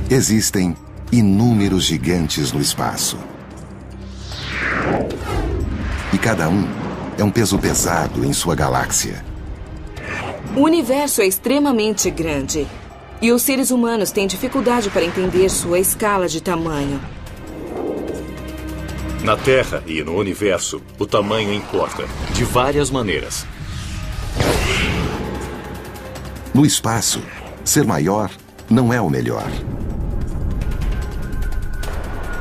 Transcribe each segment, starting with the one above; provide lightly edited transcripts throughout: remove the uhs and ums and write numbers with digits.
Existem inúmeros gigantes no espaço. E cada um é um peso pesado em sua galáxia. O universo é extremamente grande. E os seres humanos têm dificuldade para entender sua escala de tamanho. Na Terra e no universo, o tamanho importa, de várias maneiras. No espaço, ser maior não é o melhor.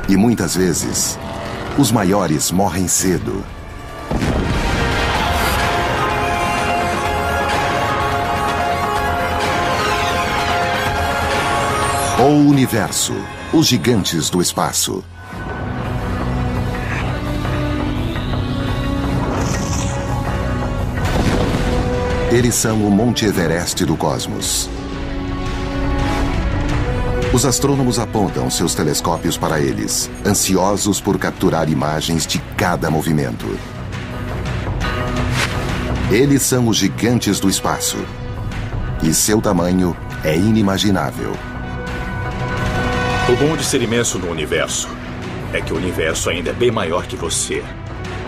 E muitas vezes, os maiores morrem cedo. O universo, os gigantes do espaço. Eles são o Monte Everest do cosmos. Os astrônomos apontam seus telescópios para eles, ansiosos por capturar imagens de cada movimento. Eles são os gigantes do espaço. E seu tamanho é inimaginável. O bom de ser imenso no universo é que o universo ainda é bem maior que você.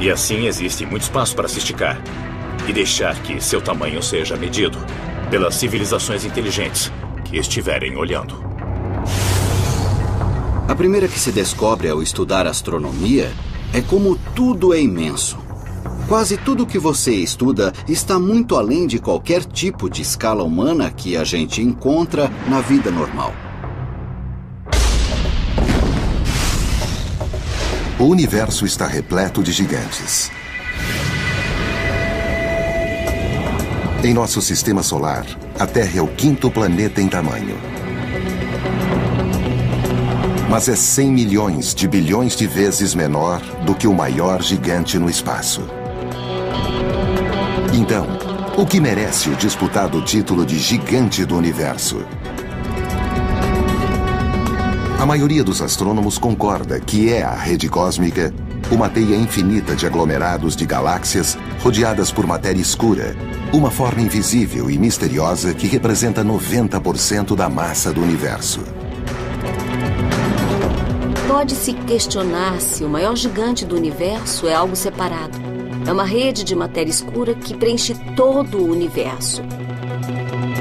E assim existe muito espaço para se esticar e deixar que seu tamanho seja medido pelas civilizações inteligentes que estiverem olhando. A primeira que se descobre ao estudar astronomia é como tudo é imenso. Quase tudo que você estuda está muito além de qualquer tipo de escala humana que a gente encontra na vida normal. O universo está repleto de gigantes. Em nosso sistema solar, a Terra é o quinto planeta em tamanho. Mas é 100 milhões de bilhões de vezes menor do que o maior gigante no espaço. Então, o que merece o disputado título de gigante do universo? A maioria dos astrônomos concorda que é a rede cósmica uma teia infinita de aglomerados de galáxias rodeadas por matéria escura, uma forma invisível e misteriosa que representa 90% da massa do universo. Pode-se questionar se o maior gigante do universo é algo separado. É uma rede de matéria escura que preenche todo o universo.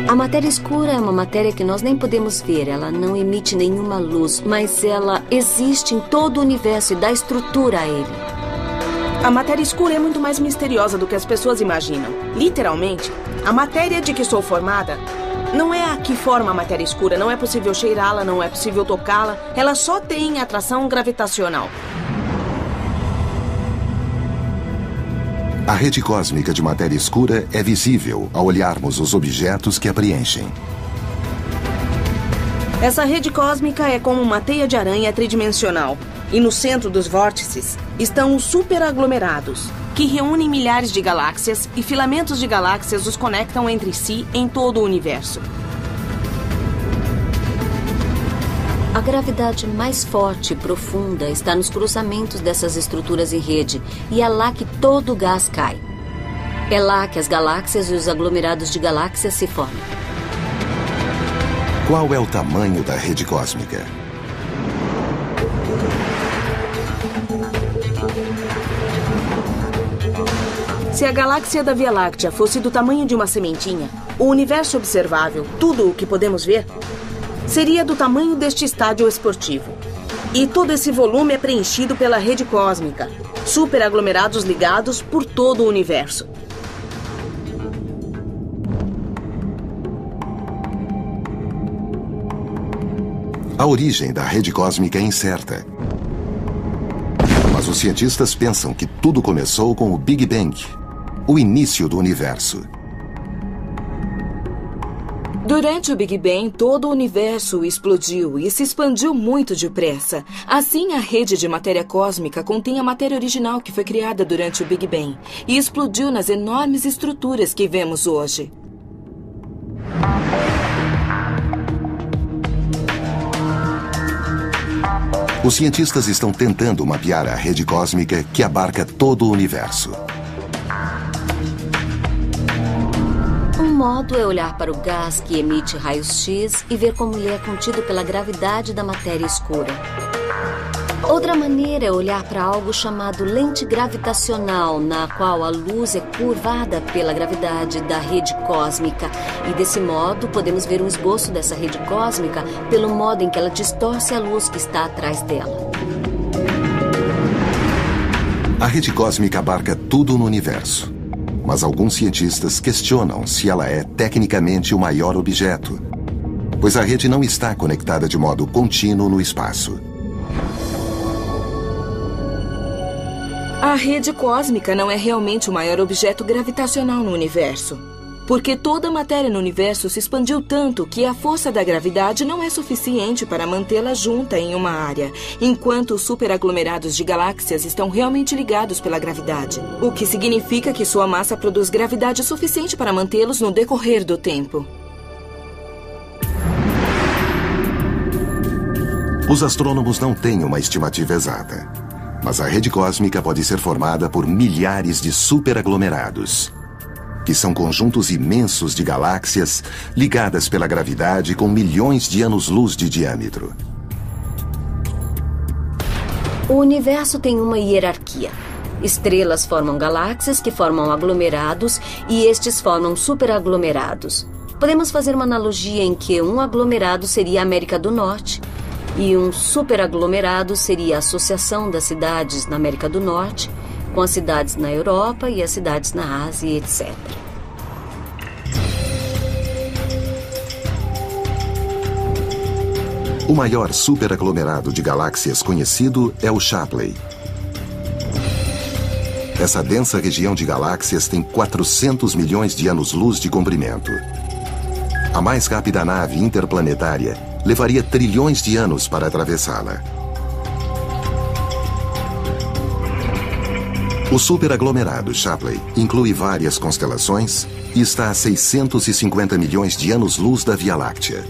A matéria escura é uma matéria que nós nem podemos ver, ela não emite nenhuma luz, mas ela existe em todo o universo e dá estrutura a ele. A matéria escura é muito mais misteriosa do que as pessoas imaginam. Literalmente, a matéria de que sou formada não é a que forma a matéria escura, não é possível cheirá-la, não é possível tocá-la, ela só tem atração gravitacional. A rede cósmica de matéria escura é visível ao olharmos os objetos que a preenchem. Essa rede cósmica é como uma teia de aranha tridimensional. E no centro dos vórtices estão os superaglomerados, que reúnem milhares de galáxias e filamentos de galáxias os conectam entre si em todo o universo. A gravidade mais forte e profunda está nos cruzamentos dessas estruturas em rede, e é lá que todo o gás cai. É lá que as galáxias e os aglomerados de galáxias se formam. Qual é o tamanho da rede cósmica? Se a galáxia da Via Láctea fosse do tamanho de uma sementinha, o universo observável, tudo o que podemos ver, seria do tamanho deste estádio esportivo. E todo esse volume é preenchido pela rede cósmica, superaglomerados ligados por todo o universo. A origem da rede cósmica é incerta. Mas os cientistas pensam que tudo começou com o Big Bang, o início do universo. Durante o Big Bang, todo o universo explodiu e se expandiu muito depressa. Assim, a rede de matéria cósmica contém a matéria original que foi criada durante o Big Bang e explodiu nas enormes estruturas que vemos hoje. Os cientistas estão tentando mapear a rede cósmica que abarca todo o universo. Um modo é olhar para o gás que emite raios-x e ver como ele é contido pela gravidade da matéria escura. Outra maneira é olhar para algo chamado lente gravitacional, na qual a luz é curvada pela gravidade da rede cósmica. E desse modo, podemos ver um esboço dessa rede cósmica pelo modo em que ela distorce a luz que está atrás dela. A rede cósmica abarca tudo no universo. Mas alguns cientistas questionam se ela é tecnicamente o maior objeto, pois a rede não está conectada de modo contínuo no espaço. A rede cósmica não é realmente o maior objeto gravitacional no universo, porque toda a matéria no universo se expandiu tanto que a força da gravidade não é suficiente para mantê-la junta em uma área, enquanto os superaglomerados de galáxias estão realmente ligados pela gravidade, o que significa que sua massa produz gravidade suficiente para mantê-los no decorrer do tempo. Os astrônomos não têm uma estimativa exata, mas a rede cósmica pode ser formada por milhares de superaglomerados, que são conjuntos imensos de galáxias ligadas pela gravidade com milhões de anos-luz de diâmetro. O universo tem uma hierarquia. Estrelas formam galáxias que formam aglomerados e estes formam superaglomerados. Podemos fazer uma analogia em que um aglomerado seria a América do Norte e um superaglomerado seria a associação das cidades na América do Norte com as cidades na Europa e as cidades na Ásia, etc. O maior superaglomerado de galáxias conhecido é o Shapley. Essa densa região de galáxias tem 400 milhões de anos-luz de comprimento. A mais rápida nave interplanetária levaria trilhões de anos para atravessá-la. O superaglomerado Shapley inclui várias constelações e está a 650 milhões de anos-luz da Via Láctea.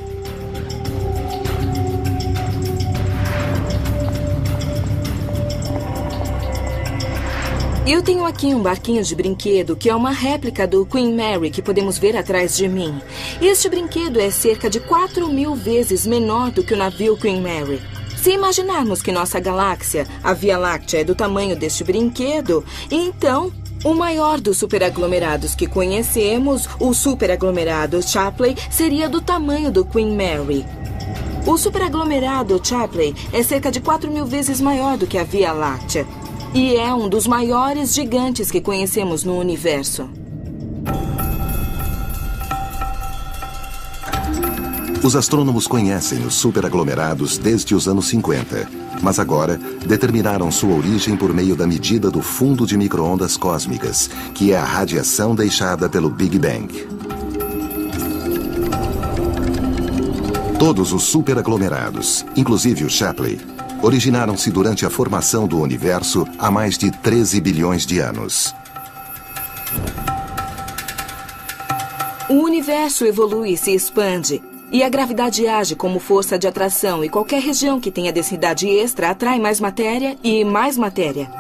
Eu tenho aqui um barquinho de brinquedo que é uma réplica do Queen Mary que podemos ver atrás de mim. Este brinquedo é cerca de 4.000 vezes menor do que o navio Queen Mary. Se imaginarmos que nossa galáxia, a Via Láctea, é do tamanho deste brinquedo, então o maior dos superaglomerados que conhecemos, o superaglomerado Shapley, seria do tamanho do Queen Mary. O superaglomerado Shapley é cerca de 4.000 vezes maior do que a Via Láctea. E é um dos maiores gigantes que conhecemos no universo. Os astrônomos conhecem os superaglomerados desde os anos 50, mas agora determinaram sua origem por meio da medida do fundo de micro-ondas cósmicas, que é a radiação deixada pelo Big Bang. Todos os superaglomerados, inclusive o Shapley, originaram-se durante a formação do universo há mais de 13 bilhões de anos. O universo evolui e se expande, e a gravidade age como força de atração, e qualquer região que tenha densidade extra atrai mais matéria e mais matéria.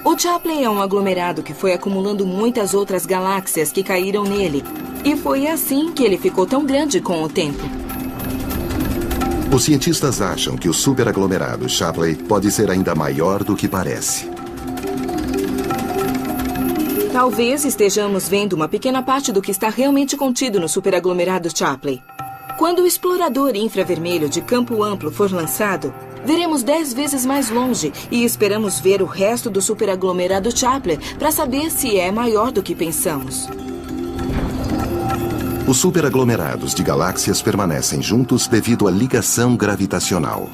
O Shapley é um aglomerado que foi acumulando muitas outras galáxias que caíram nele, e foi assim que ele ficou tão grande com o tempo. Os cientistas acham que o superaglomerado Shapley pode ser ainda maior do que parece. Talvez estejamos vendo uma pequena parte do que está realmente contido no superaglomerado Shapley. Quando o explorador infravermelho de campo amplo for lançado, veremos 10 vezes mais longe e esperamos ver o resto do superaglomerado Shapley para saber se é maior do que pensamos. Os superaglomerados de galáxias permanecem juntos devido à ligação gravitacional.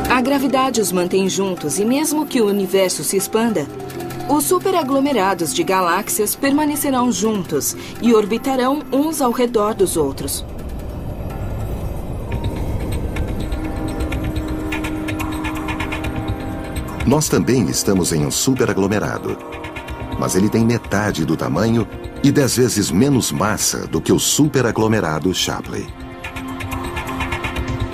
A gravidade os mantém juntos e mesmo que o universo se expanda, os superaglomerados de galáxias permanecerão juntos e orbitarão uns ao redor dos outros. Nós também estamos em um superaglomerado, mas ele tem metade do tamanho e 10 vezes menos massa do que o superaglomerado Shapley.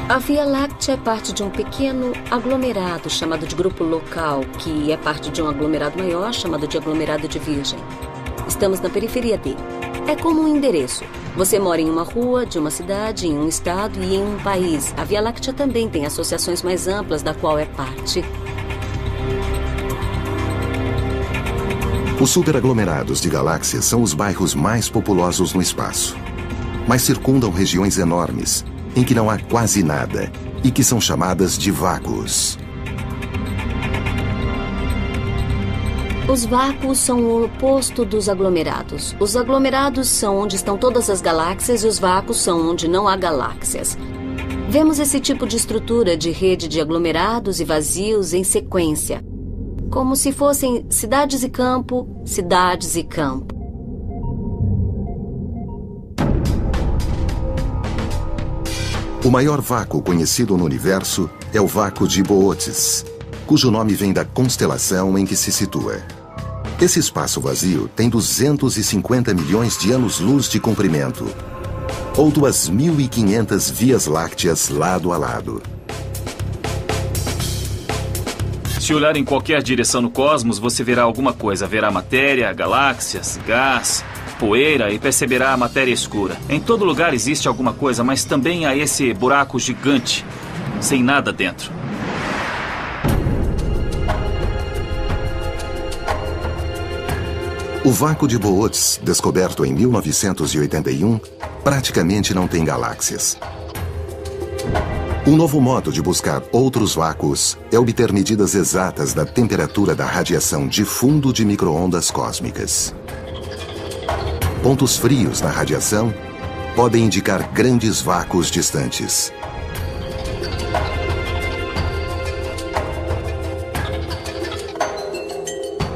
A Via Láctea é parte de um pequeno aglomerado chamado de grupo local, que é parte de um aglomerado maior chamado de aglomerado de Virgem. Estamos na periferia dele. É como um endereço. Você mora em uma rua, de uma cidade, em um estado e em um país. A Via Láctea também tem associações mais amplas da qual é parte. Os superaglomerados de galáxias são os bairros mais populosos no espaço, mas circundam regiões enormes, em que não há quase nada, e que são chamadas de vácuos. Os vácuos são o oposto dos aglomerados. Os aglomerados são onde estão todas as galáxias e os vácuos são onde não há galáxias. Vemos esse tipo de estrutura de rede de aglomerados e vazios em sequência, como se fossem cidades e campo, cidades e campo. O maior vácuo conhecido no universo é o vácuo de Boötes, cujo nome vem da constelação em que se situa. Esse espaço vazio tem 250 milhões de anos-luz de comprimento, ou 2.500 vias lácteas lado a lado. Se olhar em qualquer direção no cosmos, você verá alguma coisa. Verá matéria, galáxias, gás, poeira e perceberá a matéria escura. Em todo lugar existe alguma coisa, mas também há esse buraco gigante, sem nada dentro. O vácuo de Boötes, descoberto em 1981, praticamente não tem galáxias. Um novo modo de buscar outros vácuos é obter medidas exatas da temperatura da radiação de fundo de micro-ondas cósmicas. Pontos frios na radiação podem indicar grandes vácuos distantes.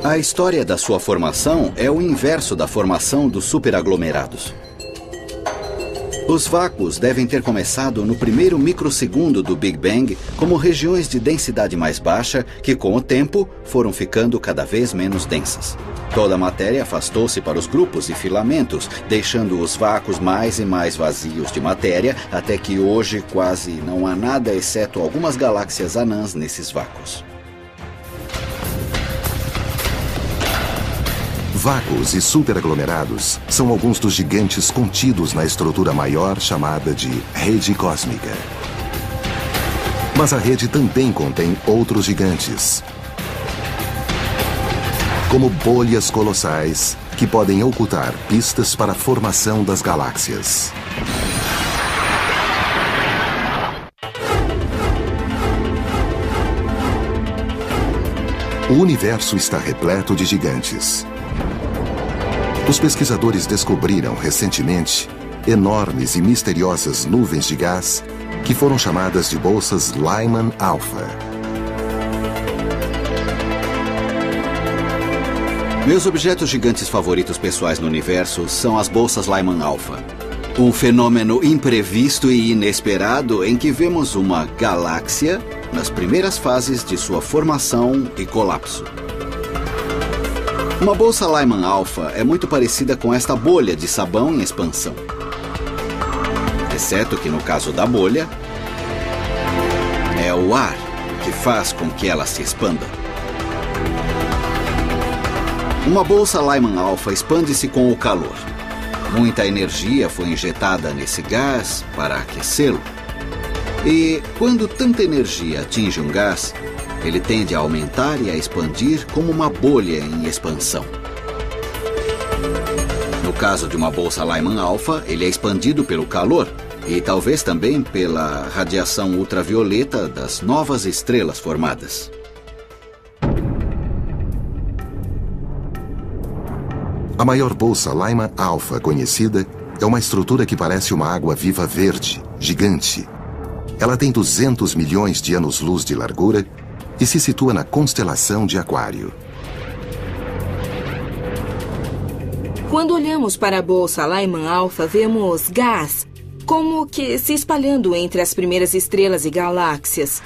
A história da sua formação é o inverso da formação dos superaglomerados. Os vácuos devem ter começado no primeiro microsegundo do Big Bang como regiões de densidade mais baixa que, com o tempo, foram ficando cada vez menos densas. Toda a matéria afastou-se para os grupos e filamentos, deixando os vácuos mais e mais vazios de matéria, até que hoje quase não há nada exceto algumas galáxias anãs nesses vácuos. Vácuos e superaglomerados são alguns dos gigantes contidos na estrutura maior chamada de rede cósmica. Mas a rede também contém outros gigantes, como bolhas colossais que podem ocultar pistas para a formação das galáxias. O universo está repleto de gigantes. Os pesquisadores descobriram recentemente enormes e misteriosas nuvens de gás que foram chamadas de bolsas Lyman Alpha. Meus objetos gigantes favoritos pessoais no universo são as bolsas Lyman Alpha. Um fenômeno imprevisto e inesperado em que vemos uma galáxia nas primeiras fases de sua formação e colapso. Uma bolsa Lyman Alpha é muito parecida com esta bolha de sabão em expansão. Exceto que no caso da bolha, é o ar que faz com que ela se expanda. Uma bolsa Lyman Alpha expande-se com o calor. Muita energia foi injetada nesse gás para aquecê-lo. E quando tanta energia atinge um gás, ele tende a aumentar e a expandir como uma bolha em expansão. No caso de uma bolsa Lyman Alpha, ele é expandido pelo calor e talvez também pela radiação ultravioleta das novas estrelas formadas. A maior bolsa Lyman Alpha conhecida é uma estrutura que parece uma água-viva verde, gigante. Ela tem 200 milhões de anos-luz de largura e se situa na constelação de Aquário. Quando olhamos para a bolsa Lyman Alpha, vemos gás, como que se espalhando entre as primeiras estrelas e galáxias.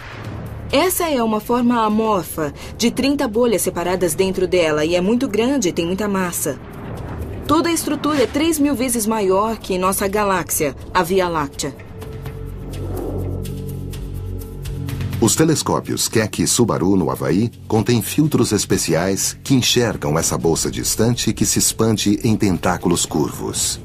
Essa é uma forma amorfa, de 30 bolhas separadas dentro dela, e é muito grande e tem muita massa. Toda a estrutura é 3.000 vezes maior que nossa galáxia, a Via Láctea. Os telescópios Keck e Subaru, no Havaí, contêm filtros especiais que enxergam essa bolsa distante que se expande em tentáculos curvos.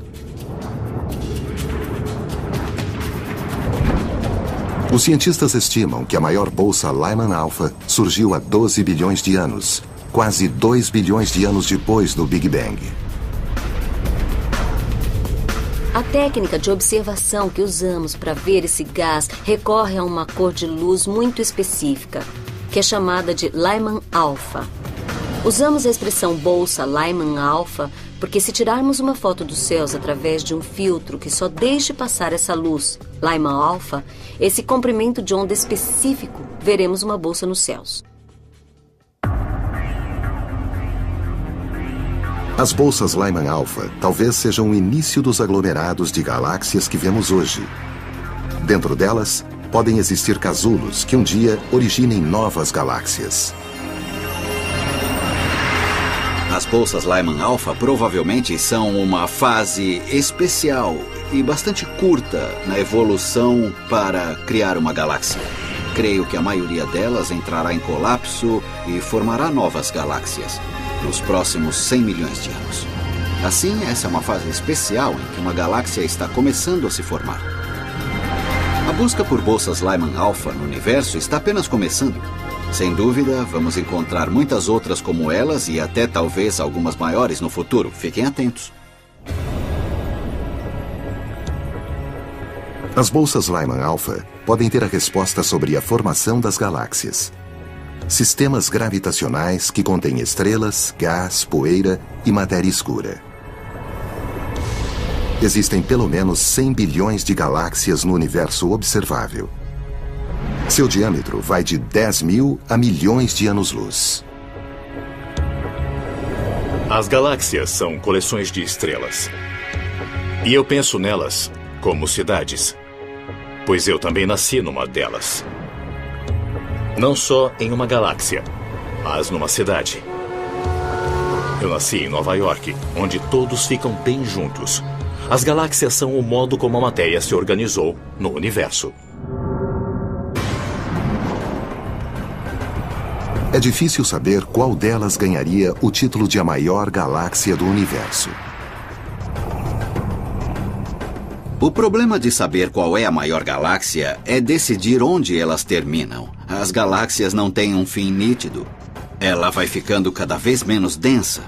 Os cientistas estimam que a maior bolsa Lyman Alpha surgiu há 12 bilhões de anos, quase 2 bilhões de anos depois do Big Bang. A técnica de observação que usamos para ver esse gás recorre a uma cor de luz muito específica, que é chamada de Lyman Alpha. Usamos a expressão bolsa Lyman Alpha porque se tirarmos uma foto dos céus através de um filtro que só deixe passar essa luz, Lyman Alpha, esse comprimento de onda específico, veremos uma bolsa nos céus. As bolsas Lyman Alpha talvez sejam o início dos aglomerados de galáxias que vemos hoje. Dentro delas, podem existir casulos que um dia originem novas galáxias. As bolsas Lyman Alpha provavelmente são uma fase especial e bastante curta na evolução para criar uma galáxia. Creio que a maioria delas entrará em colapso e formará novas galáxias nos próximos 100 milhões de anos. Assim, essa é uma fase especial em que uma galáxia está começando a se formar. A busca por bolsas Lyman Alpha no universo está apenas começando. Sem dúvida, vamos encontrar muitas outras como elas e até talvez algumas maiores no futuro. Fiquem atentos. As bolsas Lyman Alpha podem ter a resposta sobre a formação das galáxias. Sistemas gravitacionais que contêm estrelas, gás, poeira e matéria escura. Existem pelo menos 100 bilhões de galáxias no universo observável. Seu diâmetro vai de 10 mil a milhões de anos-luz. As galáxias são coleções de estrelas. E eu penso nelas como cidades, pois eu também nasci numa delas. Não só em uma galáxia, mas numa cidade. Eu nasci em Nova York, onde todos ficam bem juntos. As galáxias são o modo como a matéria se organizou no universo. É difícil saber qual delas ganharia o título de a maior galáxia do universo. O problema de saber qual é a maior galáxia é decidir onde elas terminam. As galáxias não têm um fim nítido. Ela vai ficando cada vez menos densa.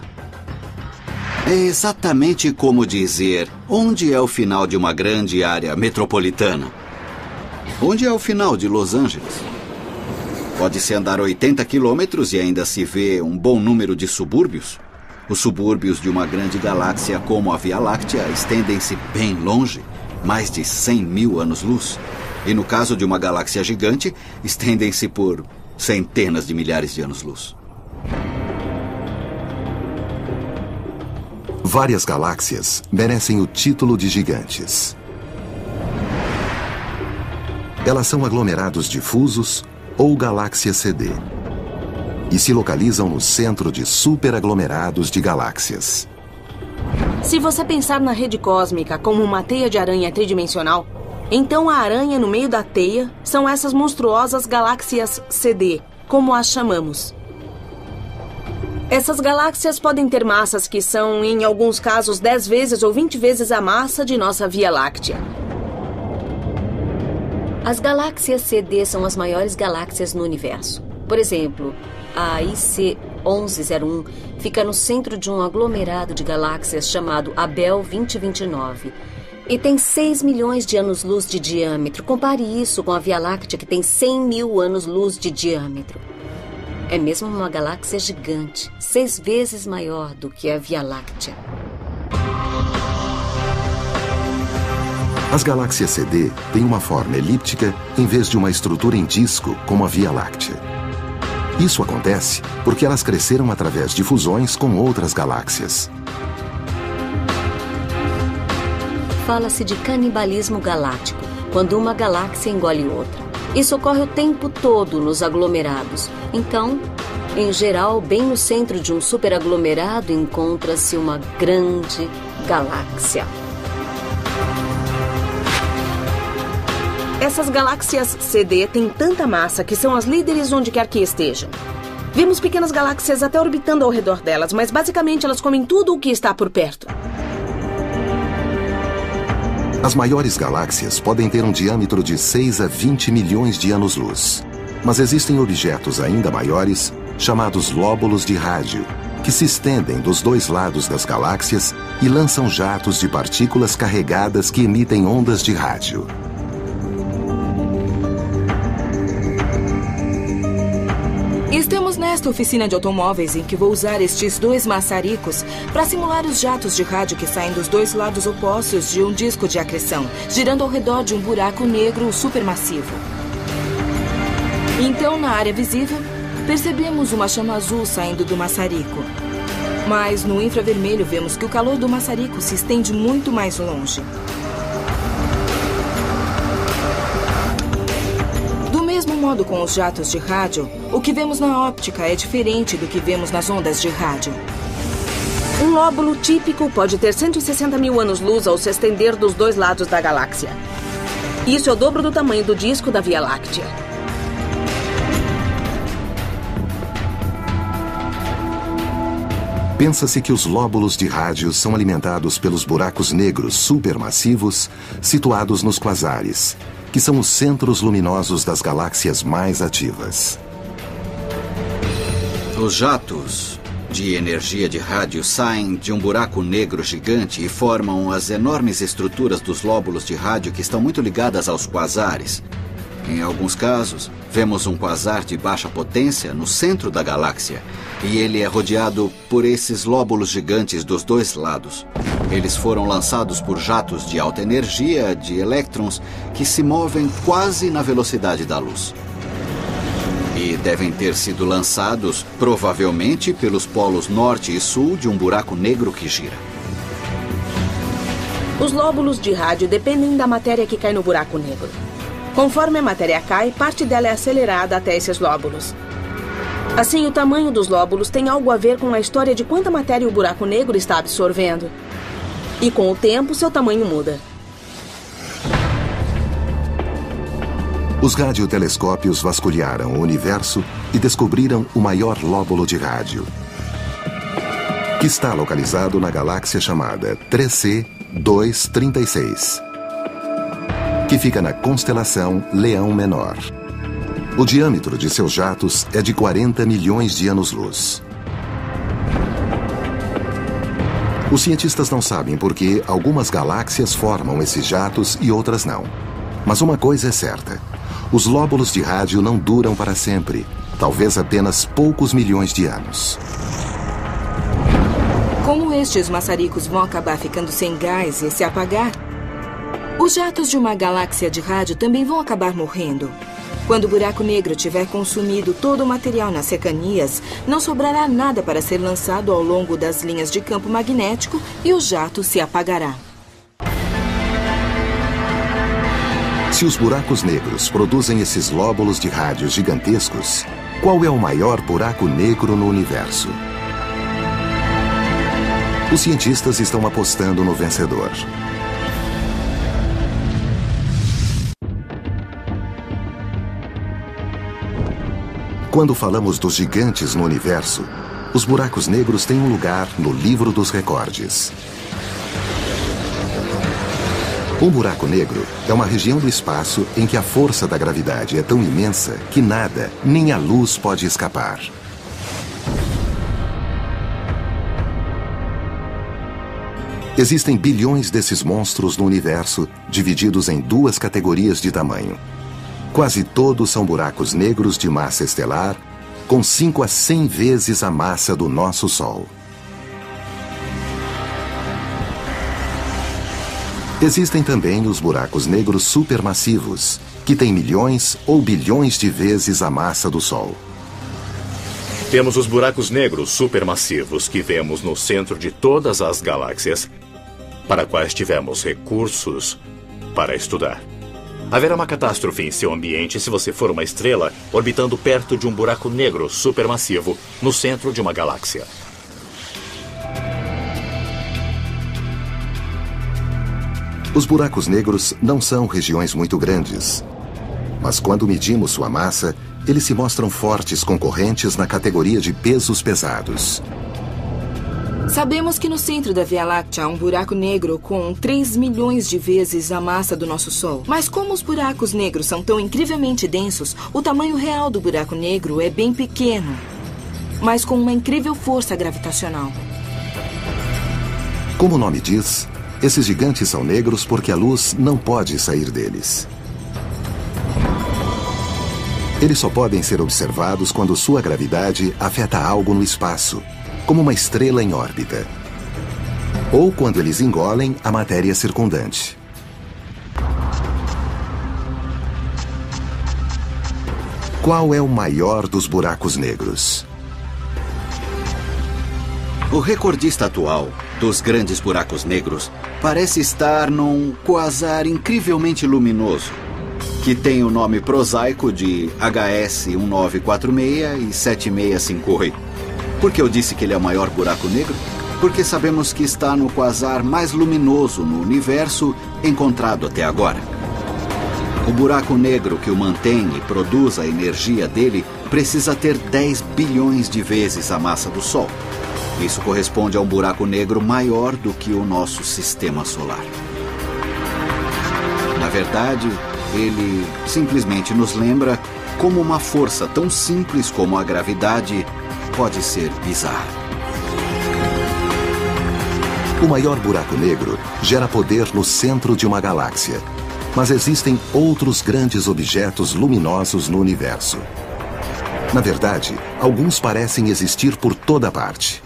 É exatamente como dizer onde é o final de uma grande área metropolitana. Onde é o final de Los Angeles? Pode-se andar 80 quilômetros e ainda se vê um bom número de subúrbios. Os subúrbios de uma grande galáxia como a Via Láctea estendem-se bem longe, mais de 100 mil anos-luz. E no caso de uma galáxia gigante, estendem-se por centenas de milhares de anos-luz. Várias galáxias merecem o título de gigantes. Elas são aglomerados difusos ou galáxias CD e se localizam no centro de superaglomerados de galáxias. Se você pensar na rede cósmica como uma teia de aranha tridimensional, então a aranha no meio da teia são essas monstruosas galáxias CD, como as chamamos. Essas galáxias podem ter massas que são, em alguns casos, 10 vezes ou 20 vezes a massa de nossa Via Láctea. As galáxias CD são as maiores galáxias no universo. Por exemplo, a IC 1101 fica no centro de um aglomerado de galáxias chamado Abell 2029 e tem 6 milhões de anos-luz de diâmetro. Compare isso com a Via Láctea, que tem 100 mil anos-luz de diâmetro. É mesmo uma galáxia gigante, 6 vezes maior do que a Via Láctea. As galáxias CD têm uma forma elíptica em vez de uma estrutura em disco como a Via Láctea. Isso acontece porque elas cresceram através de fusões com outras galáxias. Fala-se de canibalismo galáctico, quando uma galáxia engole outra. Isso ocorre o tempo todo nos aglomerados. Então, em geral, bem no centro de um superaglomerado encontra-se uma grande galáxia. Essas galáxias CD têm tanta massa que são as líderes onde quer que estejam. Vemos pequenas galáxias até orbitando ao redor delas, mas basicamente elas comem tudo o que está por perto. As maiores galáxias podem ter um diâmetro de 6 a 20 milhões de anos-luz. Mas existem objetos ainda maiores, chamados lóbulos de rádio, que se estendem dos dois lados das galáxias e lançam jatos de partículas carregadas que emitem ondas de rádio. Estamos nesta oficina de automóveis em que vou usar estes dois maçaricos para simular os jatos de rádio que saem dos dois lados opostos de um disco de acreção, girando ao redor de um buraco negro supermassivo. Então, na área visível, percebemos uma chama azul saindo do maçarico. Mas no infravermelho vemos que o calor do maçarico se estende muito mais longe. Do mesmo modo com os jatos de rádio, o que vemos na óptica é diferente do que vemos nas ondas de rádio. Um lóbulo típico pode ter 160 mil anos-luz ao se estender dos dois lados da galáxia. Isso é o dobro do tamanho do disco da Via Láctea. Pensa-se que os lóbulos de rádio são alimentados pelos buracos negros supermassivos situados nos quasares, que são os centros luminosos das galáxias mais ativas. Os jatos de energia de rádio saem de um buraco negro gigante e formam as enormes estruturas dos lóbulos de rádio que estão muito ligadas aos quasares. Em alguns casos, vemos um quasar de baixa potência no centro da galáxia, e ele é rodeado por esses lóbulos gigantes dos dois lados. Eles foram lançados por jatos de alta energia, de elétrons, que se movem quase na velocidade da luz. E devem ter sido lançados, provavelmente, pelos polos norte e sul de um buraco negro que gira. Os lóbulos de rádio dependem da matéria que cai no buraco negro. Conforme a matéria cai, parte dela é acelerada até esses lóbulos. Assim, o tamanho dos lóbulos tem algo a ver com a história de quanta matéria o buraco negro está absorvendo. E com o tempo, seu tamanho muda. Os radiotelescópios vasculharam o universo e descobriram o maior lóbulo de rádio, que está localizado na galáxia chamada 3C 236, que fica na constelação Leão Menor. O diâmetro de seus jatos é de 40 milhões de anos-luz. Os cientistas não sabem por que algumas galáxias formam esses jatos e outras não. Mas uma coisa é certa: os lóbulos de rádio não duram para sempre, talvez apenas poucos milhões de anos. Como estes maçaricos vão acabar ficando sem gás e se apagar, os jatos de uma galáxia de rádio também vão acabar morrendo. Quando o buraco negro tiver consumido todo o material nas cercanias, não sobrará nada para ser lançado ao longo das linhas de campo magnético e o jato se apagará. Se os buracos negros produzem esses lóbulos de rádio gigantescos, qual é o maior buraco negro no universo? Os cientistas estão apostando no vencedor. Quando falamos dos gigantes no universo, os buracos negros têm um lugar no livro dos recordes. Um buraco negro é uma região do espaço em que a força da gravidade é tão imensa que nada, nem a luz, pode escapar. Existem bilhões desses monstros no universo, divididos em duas categorias de tamanho. Quase todos são buracos negros de massa estelar, com 5 a 100 vezes a massa do nosso Sol. Existem também os buracos negros supermassivos, que têm milhões ou bilhões de vezes a massa do Sol. Temos os buracos negros supermassivos que vemos no centro de todas as galáxias, para quais tivemos recursos para estudar. Haverá uma catástrofe em seu ambiente se você for uma estrela orbitando perto de um buraco negro supermassivo no centro de uma galáxia. Os buracos negros não são regiões muito grandes. Mas quando medimos sua massa, eles se mostram fortes concorrentes na categoria de pesos pesados. Sabemos que no centro da Via Láctea há um buraco negro com 3 milhões de vezes a massa do nosso Sol. Mas como os buracos negros são tão incrivelmente densos, o tamanho real do buraco negro é bem pequeno, mas com uma incrível força gravitacional. Como o nome diz, esses gigantes são negros porque a luz não pode sair deles. Eles só podem ser observados quando sua gravidade afeta algo no espaço, como uma estrela em órbita, ou quando eles engolem a matéria circundante. Qual é o maior dos buracos negros? O recordista atual dos grandes buracos negros parece estar num quasar incrivelmente luminoso, que tem o nome prosaico de HS 1946 e 7658. Por que eu disse que ele é o maior buraco negro? Porque sabemos que está no quasar mais luminoso no universo encontrado até agora. O buraco negro que o mantém e produz a energia dele precisa ter 10 bilhões de vezes a massa do Sol. Isso corresponde a um buraco negro maior do que o nosso sistema solar. Na verdade, ele simplesmente nos lembra como uma força tão simples como a gravidade pode ser bizarra. O maior buraco negro gera poder no centro de uma galáxia, mas existem outros grandes objetos luminosos no universo. Na verdade, alguns parecem existir por toda parte.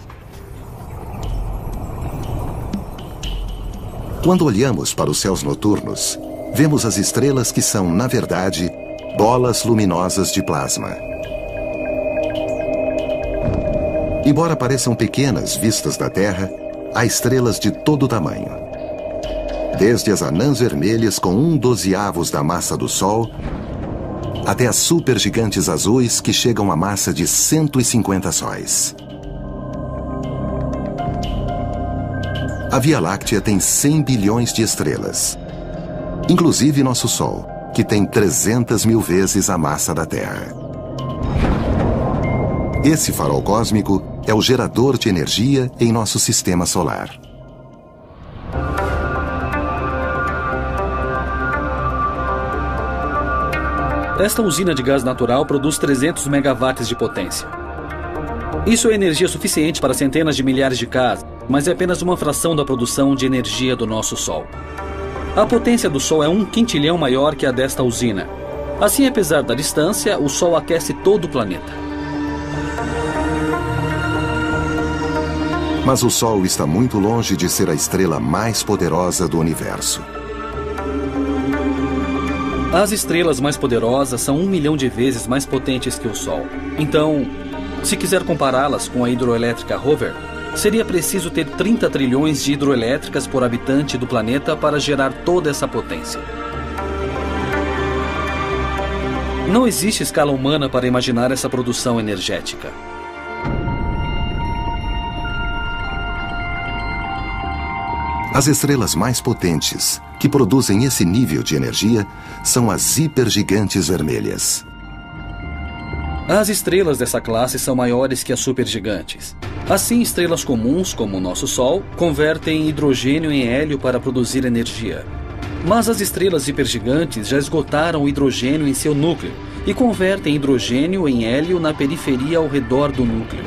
Quando olhamos para os céus noturnos, vemos as estrelas que são, na verdade, bolas luminosas de plasma. Embora pareçam pequenas vistas da Terra, há estrelas de todo tamanho. Desde as anãs vermelhas com 1/12 da massa do Sol, até as supergigantes azuis que chegam à massa de 150 sóis. A Via Láctea tem 100 bilhões de estrelas, inclusive nosso Sol, que tem 300 mil vezes a massa da Terra. Esse farol cósmico é o gerador de energia em nosso sistema solar. Esta usina de gás natural produz 300 megawatts de potência. Isso é energia suficiente para centenas de milhares de casas, mas é apenas uma fração da produção de energia do nosso Sol. A potência do Sol é 1 quintilhão maior que a desta usina. Assim, apesar da distância, o Sol aquece todo o planeta. Mas o Sol está muito longe de ser a estrela mais poderosa do universo. As estrelas mais poderosas são 1 milhão de vezes mais potentes que o Sol. Então, se quiser compará-las com a hidroelétrica Rover, seria preciso ter 30 trilhões de hidroelétricas por habitante do planeta para gerar toda essa potência. Não existe escala humana para imaginar essa produção energética. As estrelas mais potentes, que produzem esse nível de energia, são as hipergigantes vermelhas. As estrelas dessa classe são maiores que as supergigantes. Assim, estrelas comuns, como o nosso Sol, convertem hidrogênio em hélio para produzir energia. Mas as estrelas hipergigantes já esgotaram o hidrogênio em seu núcleo e convertem hidrogênio em hélio na periferia ao redor do núcleo.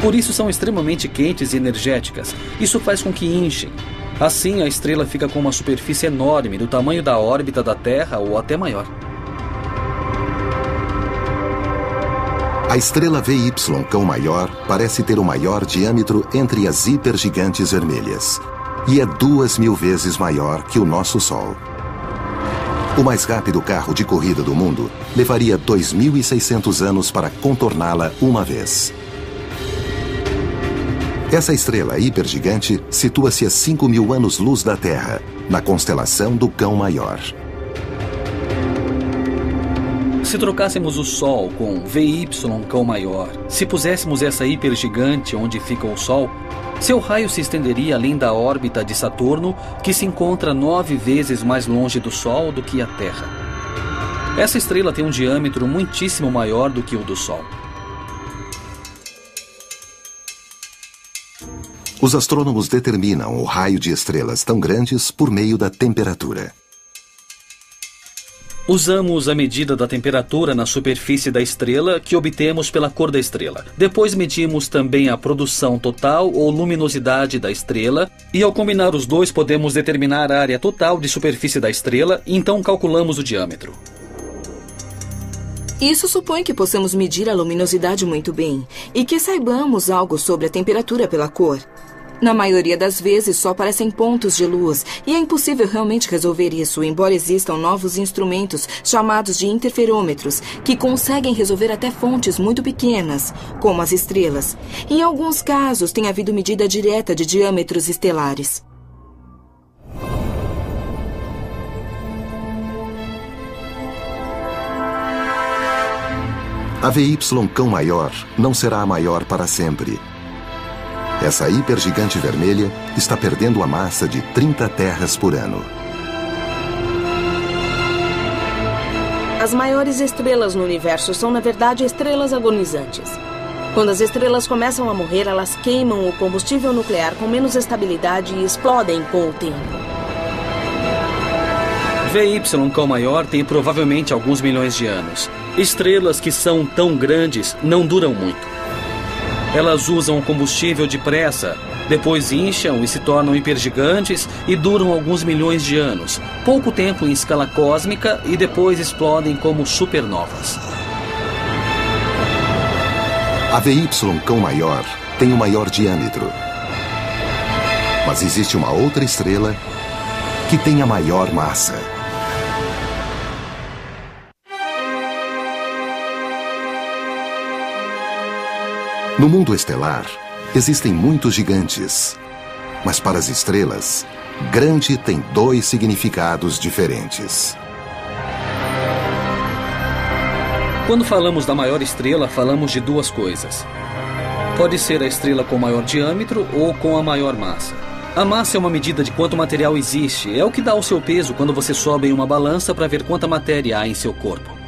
Por isso são extremamente quentes e energéticas. Isso faz com que inchem. Assim, a estrela fica com uma superfície enorme, do tamanho da órbita da Terra ou até maior. A estrela VY Cão Maior parece ter o maior diâmetro entre as hipergigantes vermelhas e é 2.000 vezes maior que o nosso Sol. O mais rápido carro de corrida do mundo levaria 2.600 anos para contorná-la uma vez. Essa estrela hipergigante situa-se a 5.000 anos-luz da Terra, na constelação do Cão Maior. Se trocássemos o Sol com VY Cão maior, se puséssemos essa hipergigante onde fica o Sol, seu raio se estenderia além da órbita de Saturno, que se encontra 9 vezes mais longe do Sol do que a Terra. Essa estrela tem um diâmetro muitíssimo maior do que o do Sol. Os astrônomos determinam o raio de estrelas tão grandes por meio da temperatura. Usamos a medida da temperatura na superfície da estrela que obtemos pela cor da estrela. Depois medimos também a produção total ou luminosidade da estrela e ao combinar os dois podemos determinar a área total de superfície da estrela e então calculamos o diâmetro. Isso supõe que possamos medir a luminosidade muito bem e que saibamos algo sobre a temperatura pela cor. Na maioria das vezes, só aparecem pontos de luz e é impossível realmente resolver isso, embora existam novos instrumentos chamados de interferômetros que conseguem resolver até fontes muito pequenas, como as estrelas. Em alguns casos, tem havido medida direta de diâmetros estelares. A VY Cão maior não será a maior para sempre. Essa hipergigante vermelha está perdendo a massa de 30 terras por ano. As maiores estrelas no universo são, na verdade, estrelas agonizantes. Quando as estrelas começam a morrer, elas queimam o combustível nuclear com menos estabilidade e explodem com o tempo. VY Cão maior tem provavelmente alguns milhões de anos. Estrelas que são tão grandes não duram muito. Elas usam combustível depressa, depois incham e se tornam hipergigantes e duram alguns milhões de anos, pouco tempo em escala cósmica e depois explodem como supernovas. A VY Cão maior tem o maior diâmetro. Mas existe uma outra estrela que tem a maior massa. No mundo estelar, existem muitos gigantes. Mas para as estrelas, grande tem 2 significados diferentes. Quando falamos da maior estrela, falamos de 2 coisas. Pode ser a estrela com maior diâmetro ou com a maior massa. A massa é uma medida de quanto material existe. É o que dá o seu peso quando você sobe em uma balança para ver quanta matéria há em seu corpo.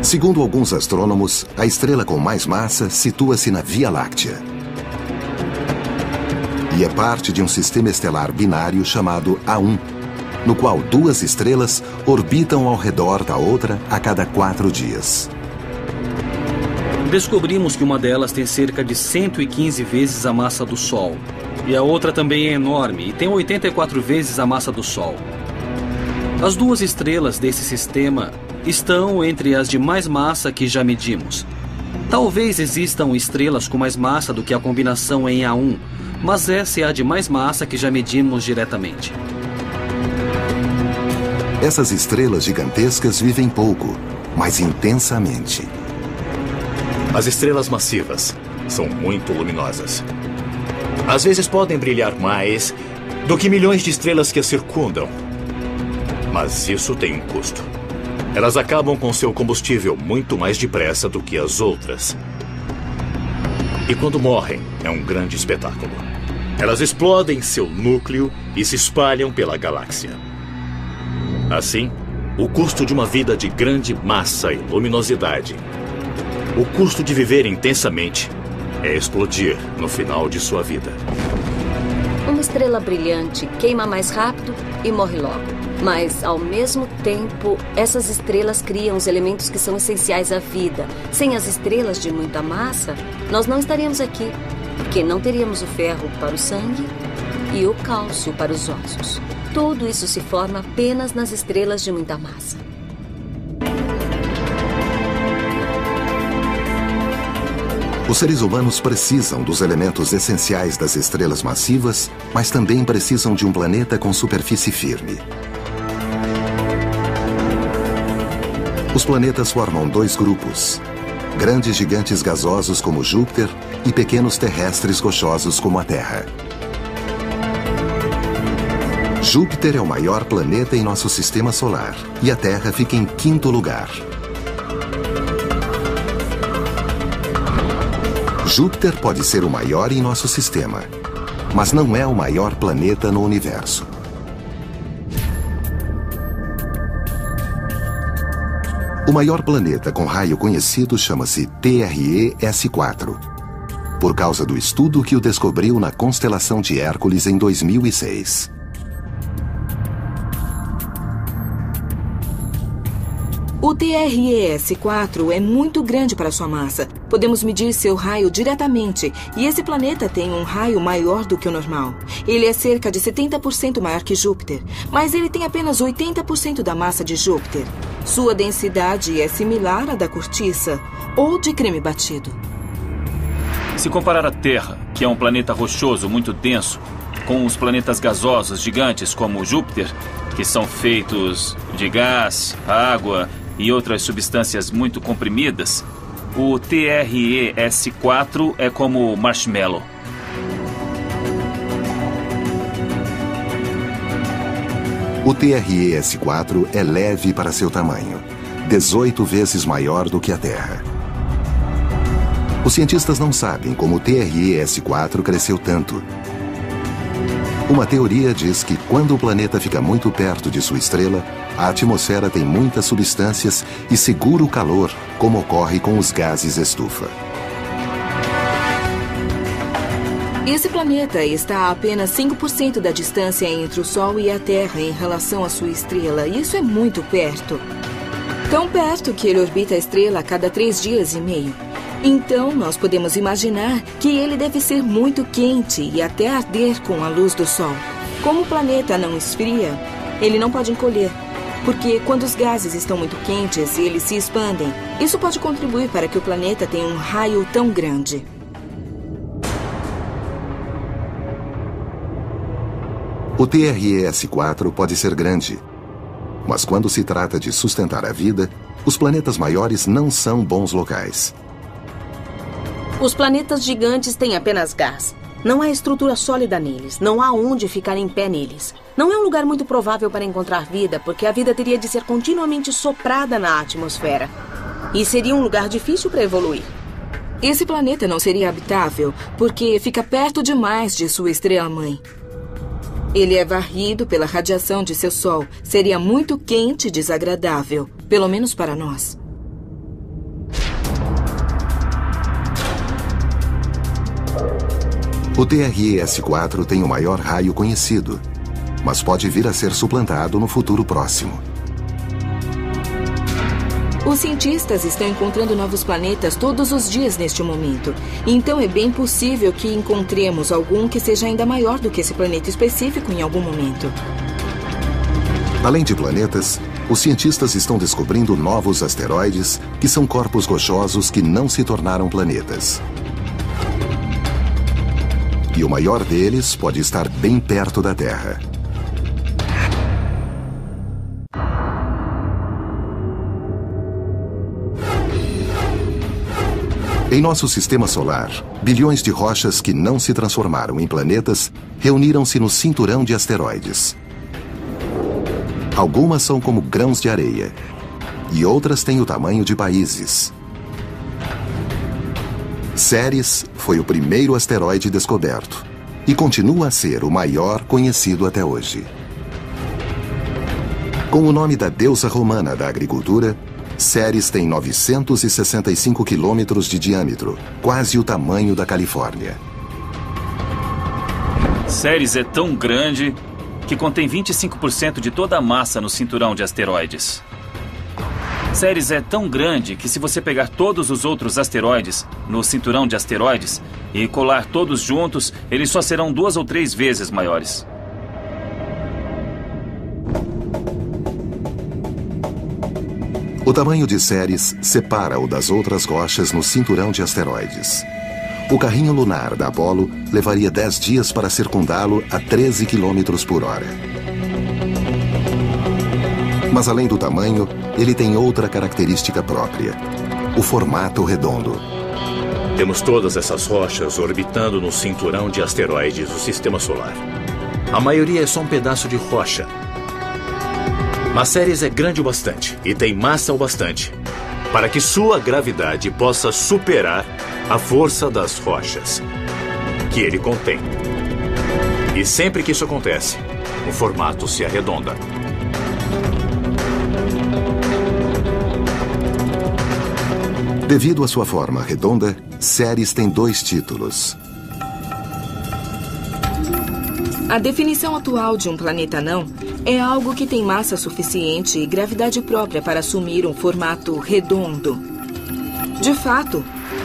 Segundo alguns astrônomos, a estrela com mais massa situa-se na Via Láctea. E é parte de um sistema estelar binário chamado A1, no qual 2 estrelas orbitam ao redor da outra a cada 4 dias. Descobrimos que uma delas tem cerca de 115 vezes a massa do Sol. E a outra também é enorme e tem 84 vezes a massa do Sol. As 2 estrelas desse sistema estão entre as de mais massa que já medimos. Talvez existam estrelas com mais massa do que a combinação em A1, mas essa é a de mais massa que já medimos diretamente. Essas estrelas gigantescas vivem pouco, mas intensamente. As estrelas massivas são muito luminosas. Às vezes podem brilhar mais do que milhões de estrelas que as circundam. Mas isso tem um custo. Elas acabam com seu combustível muito mais depressa do que as outras. E quando morrem, é um grande espetáculo. Elas explodem seu núcleo e se espalham pela galáxia. Assim, o custo de uma vida de grande massa e luminosidade, o custo de viver intensamente, é explodir no final de sua vida. Uma estrela brilhante queima mais rápido e morre logo. Mas, ao mesmo tempo, essas estrelas criam os elementos que são essenciais à vida. Sem as estrelas de muita massa, nós não estaríamos aqui, porque não teríamos o ferro para o sangue e o cálcio para os ossos. Tudo isso se forma apenas nas estrelas de muita massa. Os seres humanos precisam dos elementos essenciais das estrelas massivas, mas também precisam de um planeta com superfície firme. Os planetas formam 2 grupos: grandes gigantes gasosos como Júpiter e pequenos terrestres rochosos como a Terra. Júpiter é o maior planeta em nosso sistema solar e a Terra fica em 5º lugar. Júpiter pode ser o maior em nosso sistema, mas não é o maior planeta no universo. O maior planeta com raio conhecido chama-se TRE-S4, por causa do estudo que o descobriu na constelação de Hércules em 2006. O TRE-S4 é muito grande para sua massa. Podemos medir seu raio diretamente, e esse planeta tem um raio maior do que o normal. Ele é cerca de 70% maior que Júpiter, mas ele tem apenas 80% da massa de Júpiter. Sua densidade é similar à da cortiça ou de creme batido. Se comparar a Terra, que é um planeta rochoso muito denso, com os planetas gasosos gigantes como Júpiter, que são feitos de gás, água e outras substâncias muito comprimidas, o TRE-S4 é como marshmallow. O TRE-S4 é leve para seu tamanho, 18 vezes maior do que a Terra. Os cientistas não sabem como o TRE-S4 cresceu tanto. Uma teoria diz que quando o planeta fica muito perto de sua estrela, a atmosfera tem muitas substâncias e segura o calor, como ocorre com os gases estufa. Esse planeta está a apenas 5% da distância entre o Sol e a Terra em relação à sua estrela. Isso é muito perto. Tão perto que ele orbita a estrela a cada 3 dias e meio. Então, nós podemos imaginar que ele deve ser muito quente e até arder com a luz do Sol. Como o planeta não esfria, ele não pode encolher, porque quando os gases estão muito quentes, eles se expandem. Isso pode contribuir para que o planeta tenha um raio tão grande. O TRE-S4 pode ser grande, mas quando se trata de sustentar a vida, os planetas maiores não são bons locais. Os planetas gigantes têm apenas gás. Não há estrutura sólida neles. Não há onde ficar em pé neles. Não é um lugar muito provável para encontrar vida, porque a vida teria de ser continuamente soprada na atmosfera. E seria um lugar difícil para evoluir. Esse planeta não seria habitável, porque fica perto demais de sua estrela-mãe. Ele é varrido pela radiação de seu Sol. Seria muito quente e desagradável, pelo menos para nós. O TRE-S4 tem o maior raio conhecido, mas pode vir a ser suplantado no futuro próximo. Os cientistas estão encontrando novos planetas todos os dias neste momento. Então é bem possível que encontremos algum que seja ainda maior do que esse planeta específico em algum momento. Além de planetas, os cientistas estão descobrindo novos asteroides que são corpos rochosos que não se tornaram planetas. E o maior deles pode estar bem perto da Terra. Em nosso sistema solar, bilhões de rochas que não se transformaram em planetas reuniram-se no cinturão de asteroides. Algumas são como grãos de areia, e outras têm o tamanho de países. Ceres foi o primeiro asteroide descoberto e continua a ser o maior conhecido até hoje. Com o nome da deusa romana da agricultura, Ceres tem 965 quilômetros de diâmetro, quase o tamanho da Califórnia. Ceres é tão grande que contém 25% de toda a massa no cinturão de asteroides. Ceres é tão grande que se você pegar todos os outros asteroides no cinturão de asteroides e colar todos juntos, eles só serão 2 ou 3 vezes maiores. O tamanho de Ceres separa-o das outras rochas no cinturão de asteroides. O carrinho lunar da Apollo levaria 10 dias para circundá-lo a 13 km por hora. Mas além do tamanho, ele tem outra característica própria: o formato redondo. Temos todas essas rochas orbitando no cinturão de asteroides do Sistema Solar. A maioria é só um pedaço de rocha. Mas Ceres é grande o bastante e tem massa o bastante para que sua gravidade possa superar a força das rochas que ele contém. E sempre que isso acontece, o formato se arredonda. Devido à sua forma redonda, Ceres tem 2 títulos. A definição atual de um planeta anão é algo que tem massa suficiente e gravidade própria para assumir um formato redondo. De fato,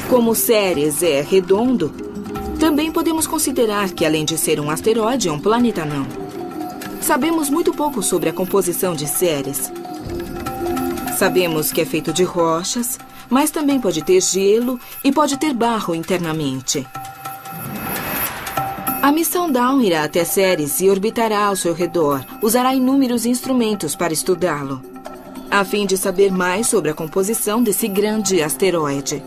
como Ceres é redondo, também podemos considerar que, além de ser um asteroide, é um planeta anão. Sabemos muito pouco sobre a composição de Ceres. Sabemos que é feito de rochas, mas também pode ter gelo e pode ter barro internamente. A missão Dawn irá até Ceres e orbitará ao seu redor. Usará inúmeros instrumentos para estudá-lo, a fim de saber mais sobre a composição desse grande asteroide.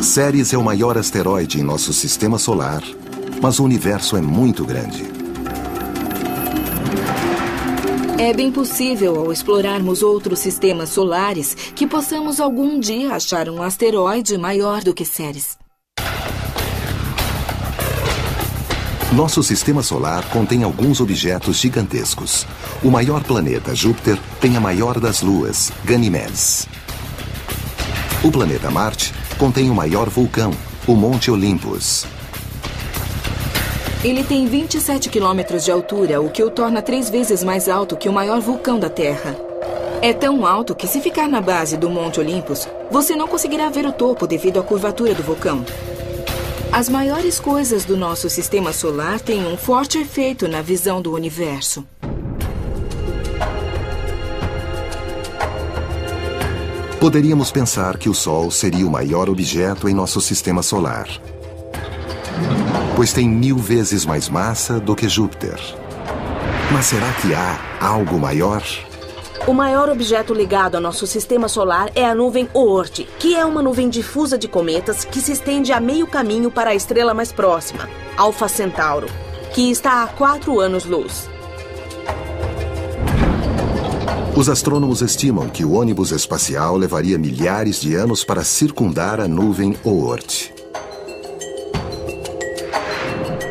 Ceres é o maior asteroide em nosso sistema solar, mas o universo é muito grande. É bem possível, ao explorarmos outros sistemas solares, que possamos algum dia achar um asteroide maior do que Ceres. Nosso sistema solar contém alguns objetos gigantescos. O maior planeta, Júpiter, tem a maior das luas, Ganymedes. O planeta Marte contém o maior vulcão, o Monte Olympus. Ele tem 27 quilômetros de altura, o que o torna 3 vezes mais alto que o maior vulcão da Terra. É tão alto que, se ficar na base do Monte Olympus, você não conseguirá ver o topo devido à curvatura do vulcão. As maiores coisas do nosso sistema solar têm um forte efeito na visão do universo. Poderíamos pensar que o Sol seria o maior objeto em nosso sistema solar, pois tem 1000 vezes mais massa do que Júpiter. Mas será que há algo maior? O maior objeto ligado ao nosso sistema solar é a nuvem Oort, que é uma nuvem difusa de cometas que se estende a meio caminho para a estrela mais próxima, Alfa Centauro, que está a 4 anos-luz. Os astrônomos estimam que o ônibus espacial levaria milhares de anos para circundar a nuvem Oort.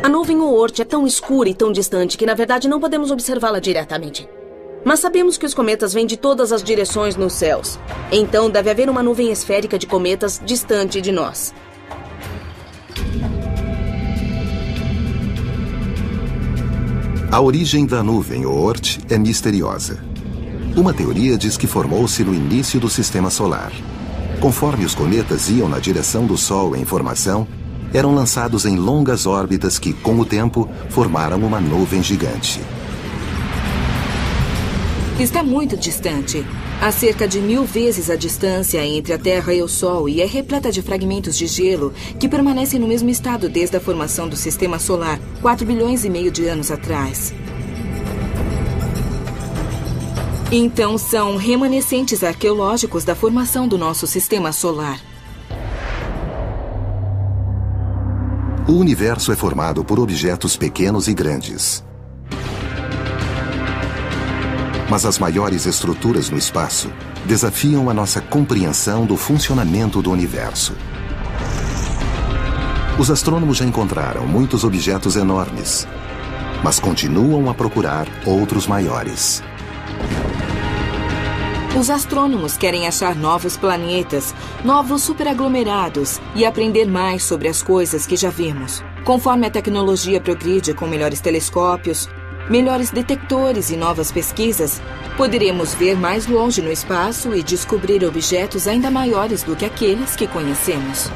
A nuvem Oort é tão escura e tão distante que, na verdade, não podemos observá-la diretamente. Mas sabemos que os cometas vêm de todas as direções nos céus. Então, deve haver uma nuvem esférica de cometas distante de nós. A origem da nuvem Oort é misteriosa. Uma teoria diz que formou-se no início do sistema solar. Conforme os cometas iam na direção do Sol em formação, eram lançados em longas órbitas que, com o tempo, formaram uma nuvem gigante. Está muito distante, há cerca de 1000 vezes a distância entre a Terra e o Sol, e é repleta de fragmentos de gelo que permanecem no mesmo estado desde a formação do sistema solar, 4,5 bilhões de anos atrás. Então, são remanescentes arqueológicos da formação do nosso sistema solar. O universo é formado por objetos pequenos e grandes. Mas as maiores estruturas no espaço desafiam a nossa compreensão do funcionamento do universo. Os astrônomos já encontraram muitos objetos enormes, mas continuam a procurar outros maiores. Os astrônomos querem achar novos planetas, novos superaglomerados e aprender mais sobre as coisas que já vimos. Conforme a tecnologia progride com melhores telescópios, melhores detectores e novas pesquisas, poderemos ver mais longe no espaço e descobrir objetos ainda maiores do que aqueles que conhecemos.